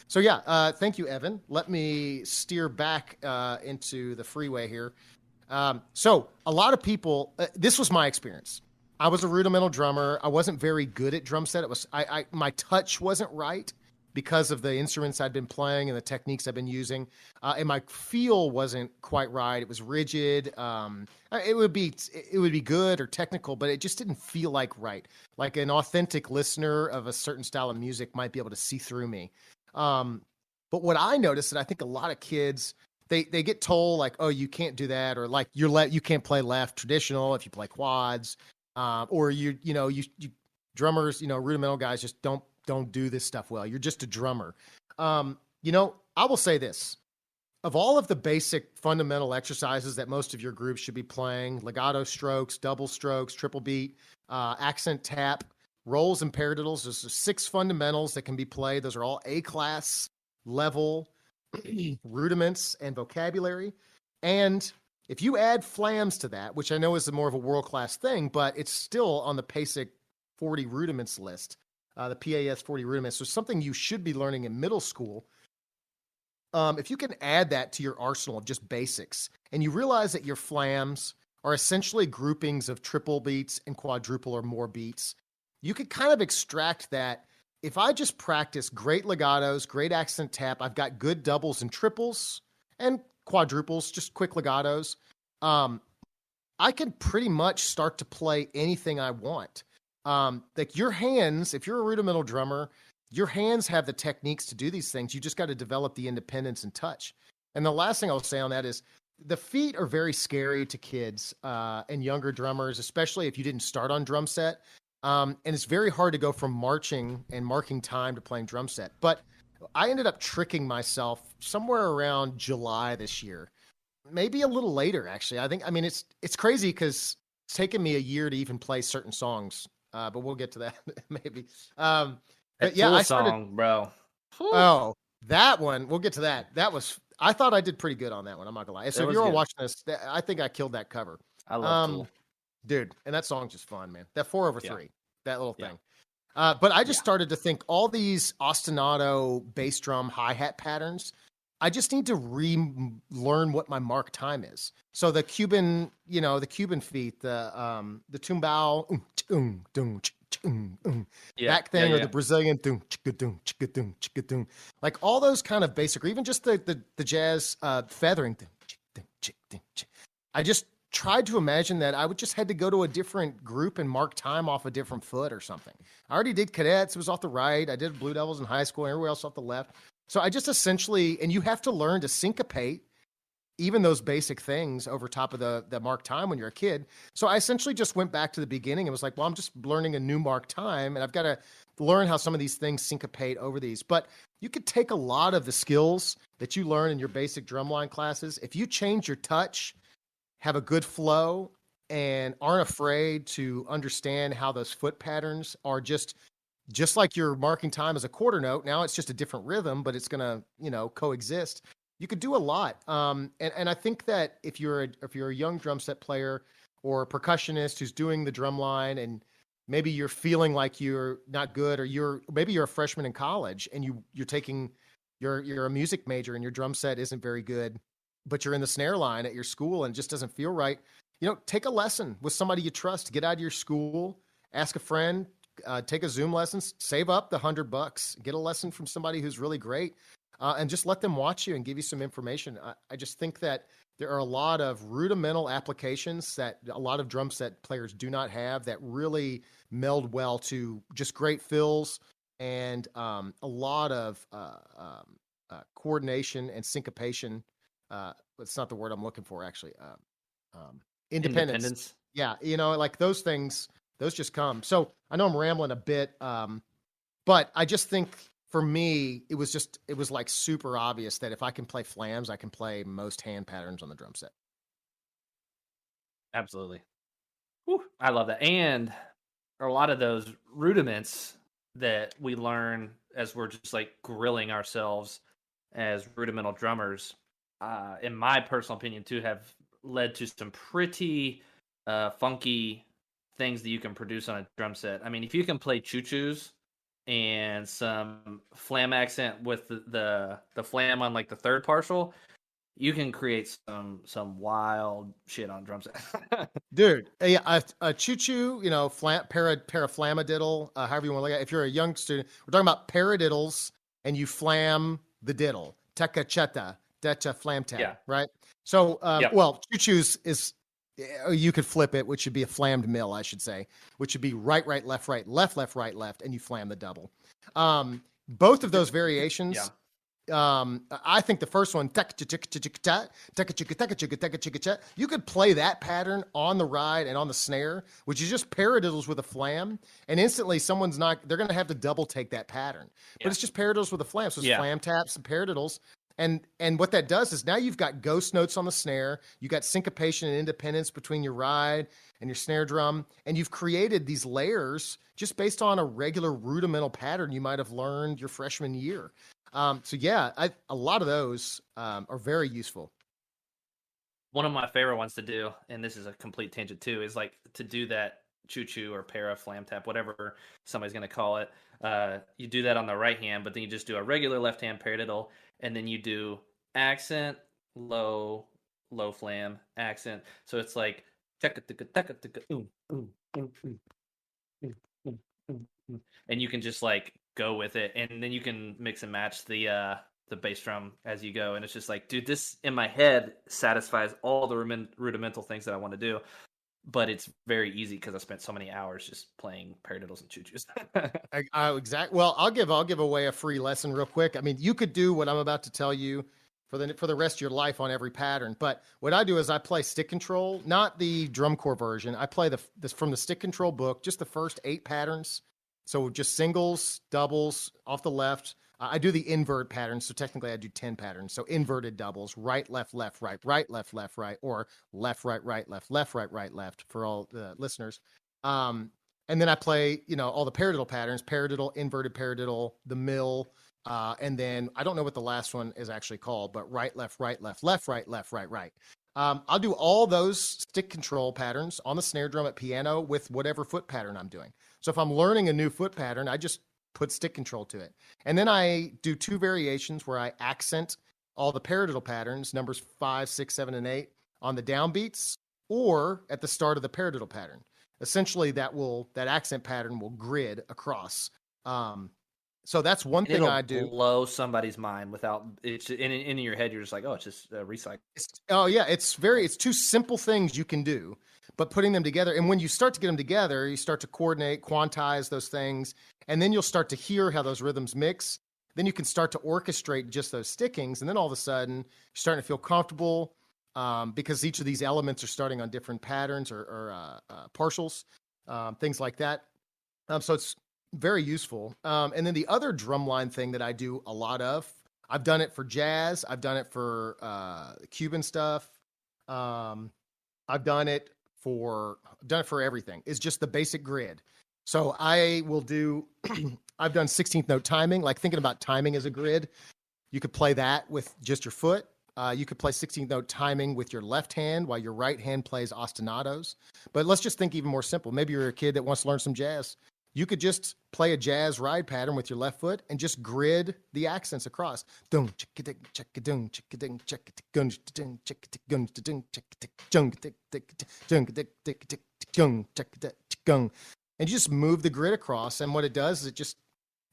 So yeah, thank you, Evan. Let me steer back into the freeway here. So a lot of people, this was my experience. I was a rudimental drummer. I wasn't very good at drum set. It was my touch wasn't right because of the instruments I'd been playing and the techniques I've been using, and my feel wasn't quite right. It was rigid. It would be good or technical, but it just didn't feel like right. Like an authentic listener of a certain style of music might be able to see through me. But what I noticed, and I think a lot of kids they get told like, oh, you can't do that, or like you can't play left traditional if you play quads, or you drummers, rudimental guys just don't do this stuff well. You're just a drummer. I will say this: of all of the basic fundamental exercises that most of your groups should be playing, legato strokes, double strokes, triple beat, accent tap, rolls and paradiddles, there's 6 fundamentals that can be played. Those are all A-class level rudiments and vocabulary. And if you add flams to that, which I know is more of a world-class thing, but it's still on the basic 40 rudiments list, the PAS 40 rudiments, so something you should be learning in middle school. If you can add that to your arsenal of just basics, and you realize that your flams are essentially groupings of triple beats and quadruple or more beats, you could kind of extract that. If I just practice great legatos, great accent tap, I've got good doubles and triples and quadruples, just quick legatos. I can pretty much start to play anything I want. Like your hands, if you're a rudimental drummer, your hands have the techniques to do these things. You just got to develop the independence and touch. And the last thing I'll say on that is the feet are very scary to kids and younger drummers, especially if you didn't start on drum set. And it's very hard to go from marching and marking time to playing drum set. But I ended up tricking myself somewhere around July this year, maybe a little later, actually. It's crazy because it's taken me a year to even play certain songs, but we'll get to that maybe. But yeah, I started. Song, bro. Oh, that one. We'll get to that. I thought I did pretty good on that one. I'm not gonna lie. So if you're all watching this, I think I killed that cover. I love Tool. Dude, and that song's just fun, man. That 4/3, that little thing. But I just started to think all these ostinato bass drum hi-hat patterns, I just need to relearn what my mark time is. So the Cuban feet, the tumbao, that thing, or the Brazilian, like all those kind of basic, or even just the jazz feathering. I just tried to imagine that I would just had to go to a different group and mark time off a different foot or something. I already did cadets. It was off the right. I did Blue Devils in high school, everywhere else off the left. So I just essentially, and you have to learn to syncopate even those basic things over top of the mark time when you're a kid. So I essentially just went back to the beginning and was like, well, I'm just learning a new mark time, and I've got to learn how some of these things syncopate over these. But you could take a lot of the skills that you learn in your basic drumline classes. If you change your touch, have a good flow, and aren't afraid to understand how those foot patterns are just like your marking time as a quarter note. Now it's just a different rhythm, but it's going to, coexist. You could do a lot. And I think that if you're a young drum set player or a percussionist who's doing the drum line, and maybe you're feeling like you're not good, or maybe you're a freshman in college and you're a music major and your drum set isn't very good, but you're in the snare line at your school and it just doesn't feel right. Take a lesson with somebody you trust. Get out of your school, ask a friend, take a Zoom lesson, save up the $100, get a lesson from somebody who's really great, and just let them watch you and give you some information. I just think that there are a lot of rudimental applications that a lot of drum set players do not have that really meld well to just great fills and a lot of coordination and syncopation. It's not the word I'm looking for, actually. Independence. Yeah, like those things, those just come. So I know I'm rambling a bit, but I just think for me, it was like super obvious that if I can play flams, I can play most hand patterns on the drum set. Absolutely. Whew, I love that. And a lot of those rudiments that we learn as we're just like grilling ourselves as rudimental drummers, in my personal opinion too, have led to some pretty funky things that you can produce on a drum set. I mean, if you can play choo-choos and some flam accent with the flam on like the third partial, you can create some wild shit on drum set. Dude, a choo-choo, paraflamadiddle, however you want to look at it. If you're a young student, we're talking about paradiddles, and you flam the diddle. Tekacheta, decha flam tab, Yeah. right? So, Yep. well, choo-choos is, you could flip it, which should be a flammed mill, I should say, which should be right, left, left, and you flam the double. Both of those variations. Yeah. I think the first one, you could play that pattern on the ride and on the snare, which is just paradiddles with a flam, and instantly they're going to have to double take that pattern. But it's just paradiddles with a flam. So it's flam taps and paradiddles. And what that does is now you've got ghost notes on the snare, you got syncopation and independence between your ride and your snare drum, and you've created these layers just based on a regular rudimental pattern you might have learned your freshman year. So yeah, a lot of those are very useful. One of my favorite ones to do, and this is a complete tangent too, is like to do that choo-choo or para flam tap, whatever somebody's going to call it. You do that on the right hand, but then you just do a regular left hand paradiddle, and then you do accent, low flam, accent. So it's like and you can just like go with it, and then you can mix and match the bass drum as you go, and it's just like, dude, this in my head satisfies all the rudimental things that I want to do, but it's very easy because I spent so many hours just playing paradiddles and choo-choos. Exactly. Well, I'll give away a free lesson real quick. I mean, you could do what I'm about to tell you for the rest of your life on every pattern, but what I do is I play stick control, not the drum corps version. I play this from the stick control book, just the first 8 patterns. So just singles, doubles off the left. I do the invert pattern, so technically I do 10 patterns. So inverted doubles, right, left, right, left, right, or left, right, left, right, left for all the listeners. And then I play, all the paradiddle patterns, paradiddle, inverted paradiddle, the mill, and then I don't know what the last one is actually called, but right, left, right. I'll do all those stick control patterns on the snare drum at piano with whatever foot pattern I'm doing. So if I'm learning a new foot pattern, I just put stick control to it. And then I do 2 variations where I accent all the paradiddle patterns, numbers 5, 6, 7, and 8 on the downbeats or at the start of the paradiddle pattern. Essentially that accent pattern will grid across. So that's one thing I do. Blow somebody's mind without it's in your head. You're just like, oh, it's just recycle. It's 2 simple things you can do, but putting them together. And when you start to get them together, you start to coordinate, quantize those things, and then you'll start to hear how those rhythms mix. Then you can start to orchestrate just those stickings, and then all of a sudden you're starting to feel comfortable because each of these elements are starting on different patterns or partials, things like that. So it's very useful. And then the other drumline thing that I do a lot of, I've done it for jazz. I've done it for Cuban stuff. I've done it for everything. It's just the basic grid. So I will do, I've done 16th note timing, like thinking about timing as a grid. You could play that with just your foot. You could play 16th note timing with your left hand while your right hand plays ostinatos. But let's just think even more simple. Maybe you're a kid that wants to learn some jazz. You could just play a jazz ride pattern with your left foot and just grid the accents across. And you just move the grid across. And what it does is it just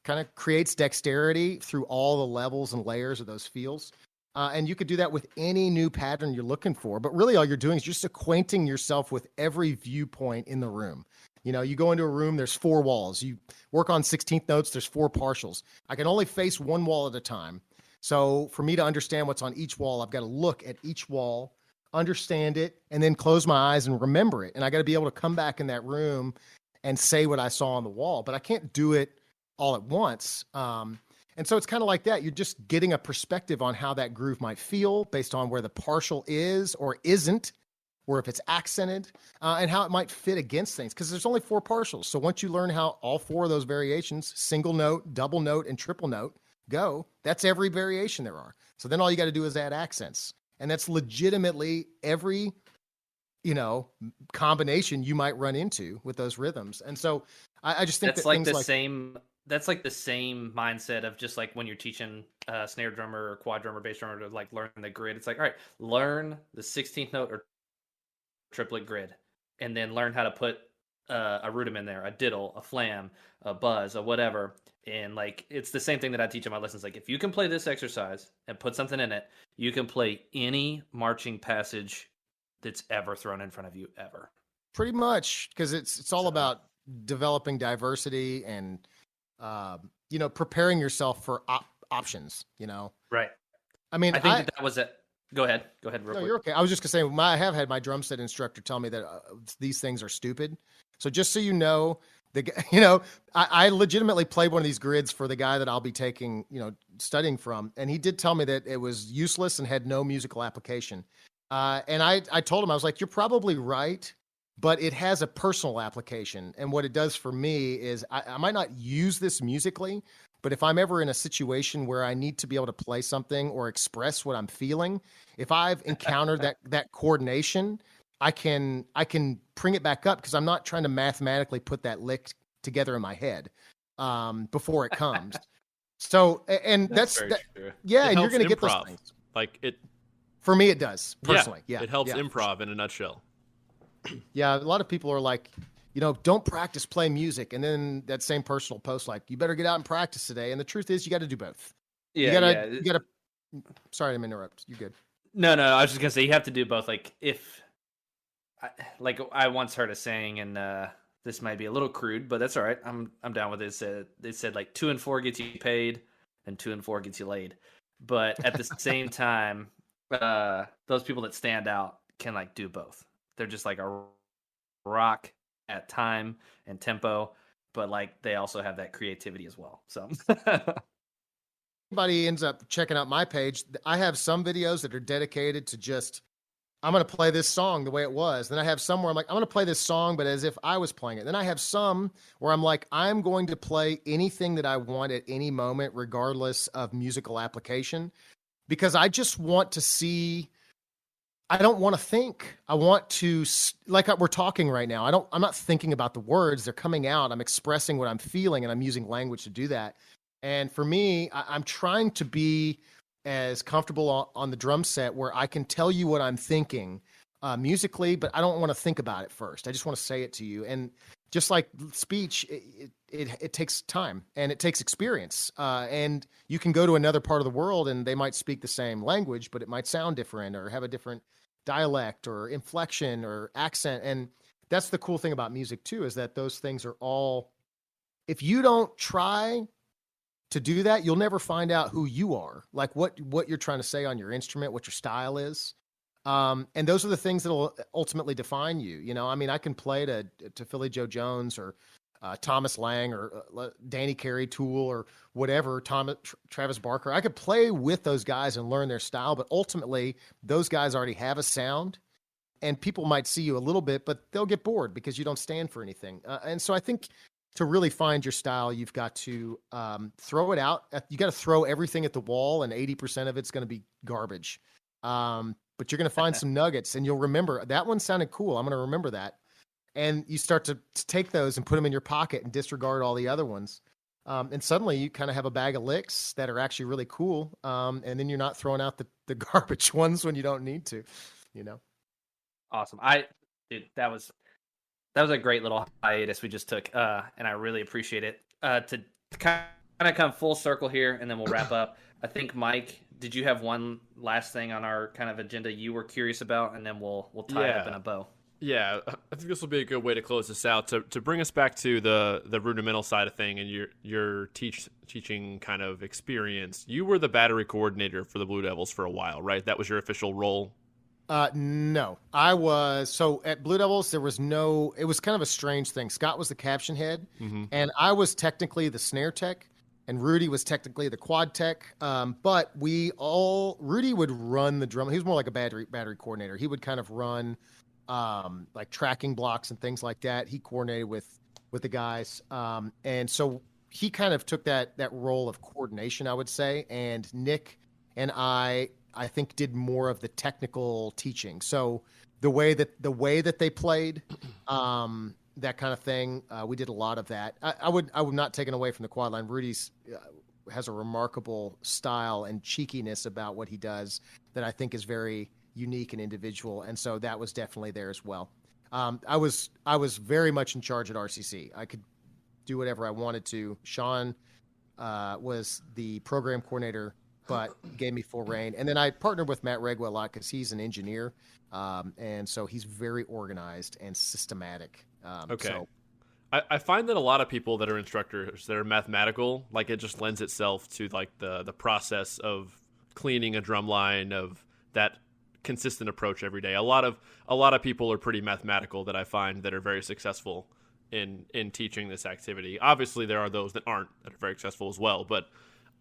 kind of creates dexterity through all the levels and layers of those feels. And you could do that with any new pattern you're looking for. But really all you're doing is just acquainting yourself with every viewpoint in the room. You go into a room, there's 4 walls. You work on 16th notes, there's 4 partials. I can only face one wall at a time. So for me to understand what's on each wall, I've got to look at each wall, understand it, and then close my eyes and remember it. And I got to be able to come back in that room and say what I saw on the wall. But I can't do it all at once. And so it's kind of like that. You're just getting a perspective on how that groove might feel based on where the partial is or isn't, or if it's accented, and how it might fit against things. Because there's only 4 partials. So once you learn how all 4 of those variations, single note, double note, and triple note, go, that's every variation there are. So then all you got to do is add accents. And that's legitimately every, combination you might run into with those rhythms. And so I just think that's that like things the like same that's like the same mindset of just like when you're teaching snare drummer or quad drummer, bass drummer to like learn the grid. It's like, all right, learn the 16th note or triplet grid, and then learn how to put a rudiment there, a diddle, a flam, a buzz, a whatever. And like it's the same thing that I teach in my lessons. Like if you can play this exercise and put something in it, you can play any marching passage that's ever thrown in front of you ever. Pretty much, because it's all about developing diversity and preparing yourself for options. Right. I mean, I think that was it. Go ahead. Real quick. You're okay. I was just gonna say, I have had my drum set instructor tell me that these things are stupid. So just so you know, I legitimately played one of these grids for the guy that I'll be taking, studying from, and he did tell me that it was useless and had no musical application. And I told him, I was like, you're probably right, but it has a personal application. And what it does for me is I might not use this musically, but if I'm ever in a situation where I need to be able to play something or express what I'm feeling, if I've encountered that coordination, I can bring it back up because I'm not trying to mathematically put that lick together in my head before it comes. So, and that's yeah, and you're going to get those things. Like it. For me, it does personally. Yeah, it helps improv in a nutshell. Yeah, a lot of people are like, don't practice playing music, and then that same person will post like, you better get out and practice today. And the truth is, you got to do both. You gotta. Sorry to interrupt. You're good. No. I was just gonna say you have to do both. Like I once heard a saying, and this might be a little crude, but that's all right. I'm down with it. They said like 2 and 4 gets you paid, and 2 and 4 gets you laid. But at the same time, those people that stand out can like do both. They're just like a rock at time and tempo, but like they also have that creativity as well. So anybody ends up checking out my page, I have some videos that are dedicated to just, I'm going to play this song the way it was. Then I have some where I'm like, I'm going to play this song, but as if I was playing it. Then I have some where I'm like, I'm going to play anything that I want at any moment, regardless of musical application, because I just want to see. I don't want to think. I want to, like we're talking right now. I'm not thinking about the words. They're coming out. I'm expressing what I'm feeling, and I'm using language to do that. And for me, I'm trying to be as comfortable on the drum set where I can tell you what I'm thinking musically, but I don't want to think about it first. I just want to say it to you. And just like speech, it takes time and it takes experience. And you can go to another part of the world and they might speak the same language, but it might sound different or have a different dialect or inflection or accent. And that's the cool thing about music too, is that those things are all, if you don't try to do that, you'll never find out who you are, like what you're trying to say on your instrument, what your style is. And those are the things that will ultimately define you. I mean, I can play to Philly Joe Jones or Thomas Lang or Danny Carey, Tool or whatever, Travis Barker. I could play with those guys and learn their style, but ultimately those guys already have a sound and people might see you a little bit, but they'll get bored because you don't stand for anything. And so I think to really find your style, you've got to throw it out. You got to throw everything at the wall and 80% of it's going to be garbage. But you're going to find some nuggets and you'll remember that one sounded cool. I'm going to remember that. And you start to take those and put them in your pocket and disregard all the other ones. And suddenly you kind of have a bag of licks that are actually really cool. And then you're not throwing out the garbage ones when you don't need to, Awesome. Dude, that was a great little hiatus we just took. And I really appreciate it. To kind of come full circle here and then we'll wrap up. I think Mike, did you have one last thing on our kind of agenda you were curious about, and then we'll tie it up in a bow? Yeah, I think this will be a good way to close this out. To bring us back to the rudimental side of thing and your teaching kind of experience. You were the battery coordinator for the Blue Devils for a while, right? That was your official role? No, I was. So at Blue Devils, it was kind of a strange thing. Scott was the caption head, and I was technically the snare tech. And Rudy was technically the quad tech, but Rudy would run the drum. He was more like a battery coordinator. He would kind of run like tracking blocks and things like that. He coordinated with the guys, and so he kind of took that role of coordination, I would say. And Nick and I think did more of the technical teaching. So the way that they played, that kind of thing. We did a lot of that. I would not take it away from the quad line. Rudy's has a remarkable style and cheekiness about what he does that I think is very unique and individual. And so that was definitely there as well. I was very much in charge at RCC. I could do whatever I wanted to. Sean was the program coordinator, but gave me full reign. And then I partnered with Matt Regwa a lot because he's an engineer. And so he's very organized and systematic. Okay. So, I find that a lot of people that are instructors that are mathematical, like it just lends itself to like the process of cleaning a drum line, of that consistent approach every day. A lot of people are pretty mathematical that I find that are very successful in teaching this activity. Obviously, there are those that aren't, that are very successful as well, but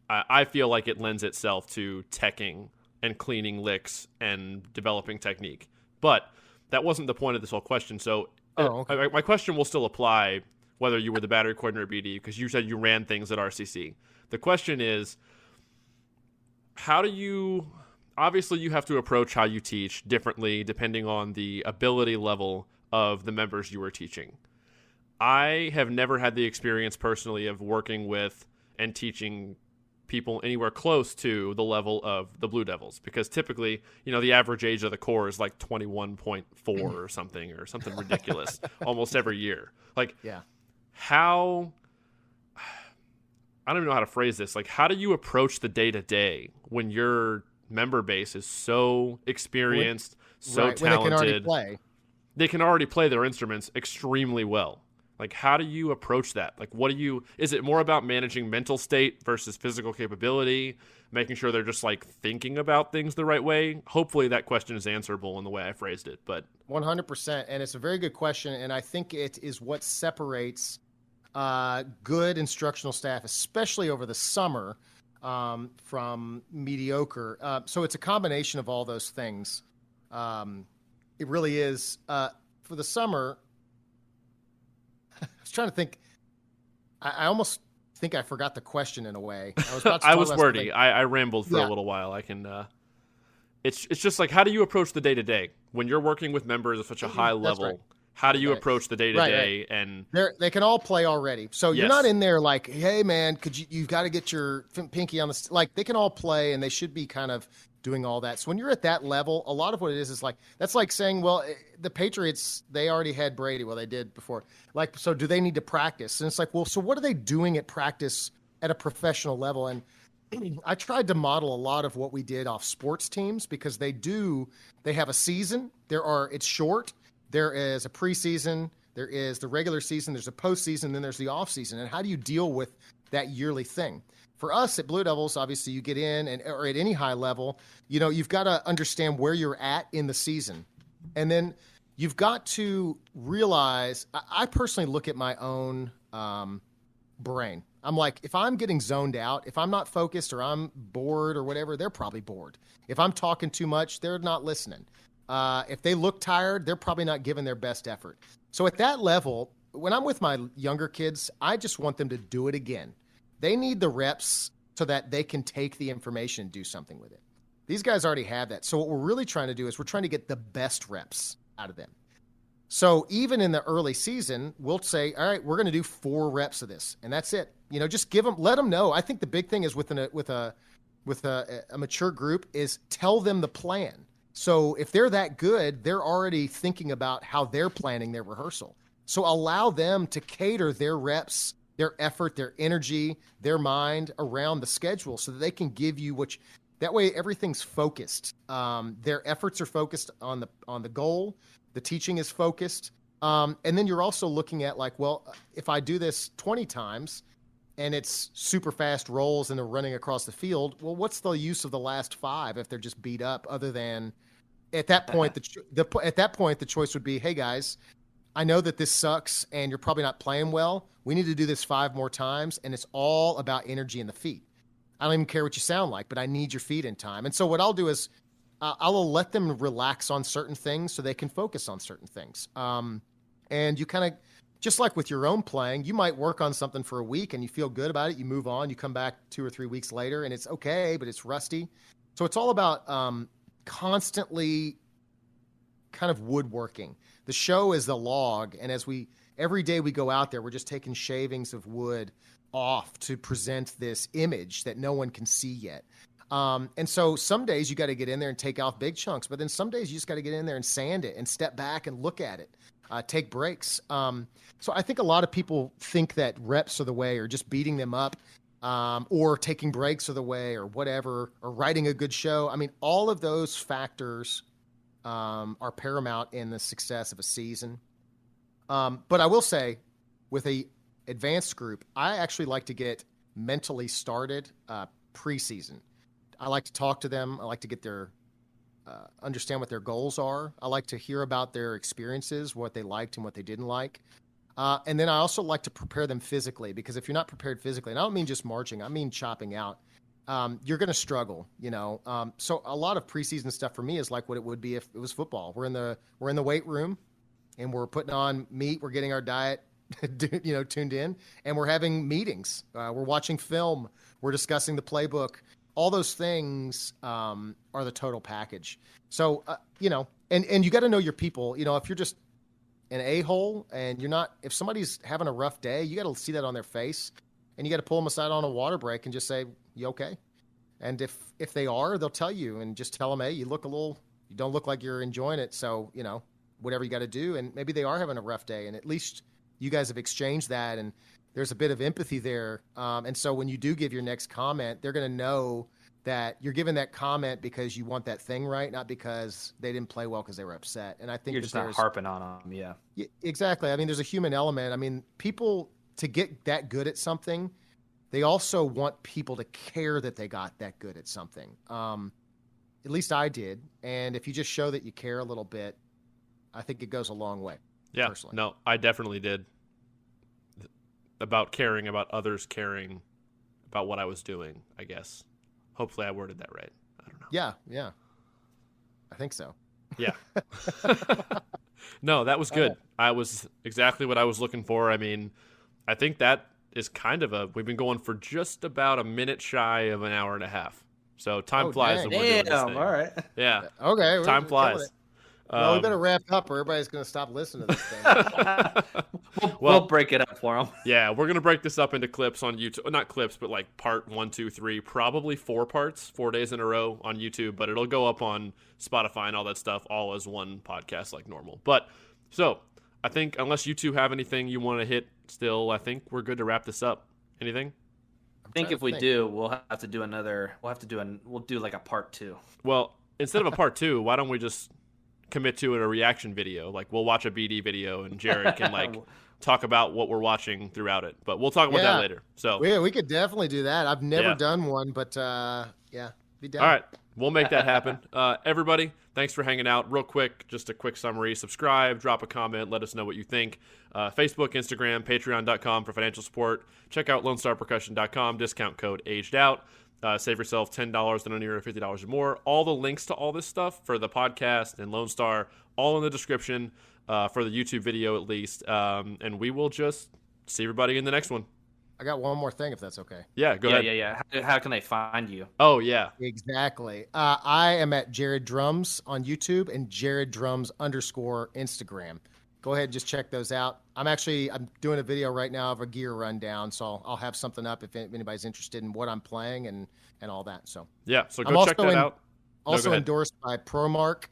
I feel like it lends itself to teching and cleaning licks and developing technique. But that wasn't the point of this whole question. So okay. my question will still apply whether you were the battery coordinator or BD, because you said you ran things at RCC. The question is, obviously you have to approach how you teach differently depending on the ability level of the members you are teaching. I have never had the experience personally of working with and teaching people anywhere close to the level of the Blue Devils, because typically, the average age of the corps is like 21.4 or something ridiculous almost every year. Like, yeah. I don't even know how to phrase this. Like, how do you approach the day-to-day when your member base is so experienced, so talented? When they can already play. They can already play their instruments extremely well. Like, how do you approach that? Like, is it more about managing mental state versus physical capability, making sure they're just like thinking about things the right way? Hopefully that question is answerable in the way I phrased it, but 100%. And it's a very good question. And I think it is what separates good instructional staff, especially over the summer, from mediocre. So it's a combination of all those things. It really is. For the summer, I was trying to think. I almost think I forgot the question in a way. I was wordy. I rambled for a little while. I can. It's just like, how do you approach the day to day when you're working with members at such a high level? Right. How do you approach the day to day? And they can all play already. So you're not in there like, hey man, you've got to get your pinky on the like. They can all play, and they should be kind of doing all that. So when you're at that level, a lot of what it is like, that's like saying, well, the Patriots, they already had Brady. Well, they did before. Like, so do they need to practice? And it's like, well, so what are they doing at practice at a professional level? And I tried to model a lot of what we did off sports teams, because they have a season. It's short. There is a preseason. There is the regular season. There's a postseason. Then there's the off season. And how do you deal with that yearly thing? For us at Blue Devils, obviously you get in or at any high level, you've got to understand where you're at in the season. And then you've got to realize, I personally look at my own brain. I'm like, if I'm getting zoned out, if I'm not focused or I'm bored or whatever, they're probably bored. If I'm talking too much, they're not listening. If they look tired, they're probably not giving their best effort. So at that level, when I'm with my younger kids, I just want them to do it again. They need the reps so that they can take the information and do something with it. These guys already have that. So what we're really trying to do is we're trying to get the best reps out of them. So even in the early season, we'll say, all right, we're going to do 4 reps of this, and that's it. Just let them know. I think the big thing is with a mature group is tell them the plan. So if they're that good, they're already thinking about how they're planning their rehearsal. So allow them to cater their reps, their effort, their energy, their mind around the schedule so that they can give you that way everything's focused. Their efforts are focused on the goal. The teaching is focused. And then you're also looking at like, well, if I do this 20 times and it's super fast rolls and they're running across the field, well, what's the use of the last 5 if they're just beat up, other than at that point, the choice would be, hey guys, I know that this sucks and you're probably not playing well. We need to do this 5 more times, and it's all about energy in the feet. I don't even care what you sound like, but I need your feet in time. And so what I'll do is I'll let them relax on certain things so they can focus on certain things. And you kind of, just like with your own playing, you might work on something for a week and you feel good about it. You move on, you come back 2 or 3 weeks later and it's okay, but it's rusty. So it's all about constantly kind of woodworking. The show is the log, and as we every day we go out there, we're just taking shavings of wood off to present this image that no one can see yet. And so some days you got to get in there and take off big chunks, but then some days you just got to get in there and sand it and step back and look at it, take breaks. So I think a lot of people think that reps are the way, or just beating them up, or taking breaks are the way, or whatever, or writing a good show. I mean, all of those factors are paramount in the success of a season. But I will say, with a advanced group, I actually like to get mentally started preseason. I like to talk to them. I like to get their understand what their goals are. I like to hear about their experiences, what they liked and what they didn't like. And then I also like to prepare them physically, because if you're not prepared physically, and I don't mean just marching, I mean chopping out, you're going to struggle, you know. So a lot of preseason stuff for me is like what it would be if it was football. We're in the weight room, and we're putting on meat. We're getting our diet, tuned in, and we're having meetings. We're watching film. We're discussing the playbook. All those things are the total package. So, and you got to know your people. You know, if you're just an a-hole and you're not, if somebody's having a rough day, you got to see that on their face, and you got to pull them aside on a water break and just say, "You okay?" And if they are, they'll tell you, and just tell them, "Hey, you don't look like you're enjoying it. So, whatever you got to do." And maybe they are having a rough day, and at least you guys have exchanged that, and there's a bit of empathy there. And so when you do give your next comment, they're going to know that you're giving that comment because you want that thing right, not because they didn't play well because they were upset. And I think you're just not harping on them. Yeah, exactly. I mean, there's a human element. I mean, people, to get that good at something, they also want people to care that they got that good at something. At least I did. And if you just show that you care a little bit, I think it goes a long way. Yeah, personally. No, I definitely did. About caring about others, caring about what I was doing, I guess. Hopefully I worded that right. I don't know. Yeah. I think so. Yeah. No, that was good. I was exactly what I was looking for. I mean, I think that is kind of we've been going for just about a minute shy of an hour and a half. So time flies when we're doing this thing. All right. Yeah. Okay. Time flies. Well, we better wrap up, or everybody's going to stop listening to this thing. We'll break it up for them. Yeah, we're going to break this up into clips on YouTube. Not clips, but like part 1, 2, 3, probably 4 parts, 4 days in a row on YouTube, but it'll go up on Spotify and all that stuff all as one podcast like normal. But so I think unless you two have anything you want to hit still, I think we're good to wrap this up. Anything? I think if we do, we'll have to do another. We'll do like a part 2. Well, instead of a part 2, why don't we just commit to a reaction video? Like, we'll watch a BD video and Jared can like talk about what we're watching throughout it, but we'll talk about that later. So we could definitely do that. I've never done one, but be down. All right, we'll make that happen. Everybody, thanks for hanging out. Real quick, just a quick summary: subscribe, drop a comment, let us know what you think. Facebook, Instagram, patreon.com for financial support. Check out lonestarpercussion.com, discount code aged out. Save yourself $10 and only $50 or more. All the links to all this stuff for the podcast and Lone Star, all in the description for the YouTube video at least. And we will just see everybody in the next one. I got one more thing, if that's okay. Yeah, go ahead. Yeah. How can they find you? Oh, yeah. Exactly. I am at Jared Drums on YouTube and Jared Drums _ Instagram. Go ahead and just check those out. I'm doing a video right now of a gear rundown, so I'll have something up if anybody's interested in what I'm playing and all that. So yeah, so go check that out. Also endorsed by ProMark,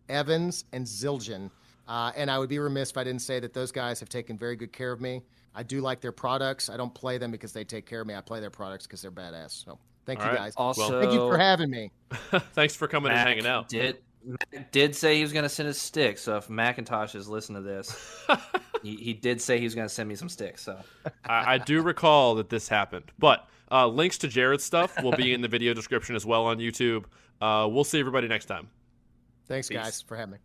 Evans, and Zildjian. And I would be remiss if I didn't say that those guys have taken very good care of me. I do like their products. I don't play them because they take care of me. I play their products because they're badass. So thank you guys. Also, thank you for having me. Thanks for coming and hanging out. Mac did say he was going to send us sticks, so if Macintosh is listening to this, he did say he was going to send me some sticks. So I do recall that this happened, but links to Jared's stuff will be in the video description as well on YouTube. We'll see everybody next time. Thanks, guys, for having me.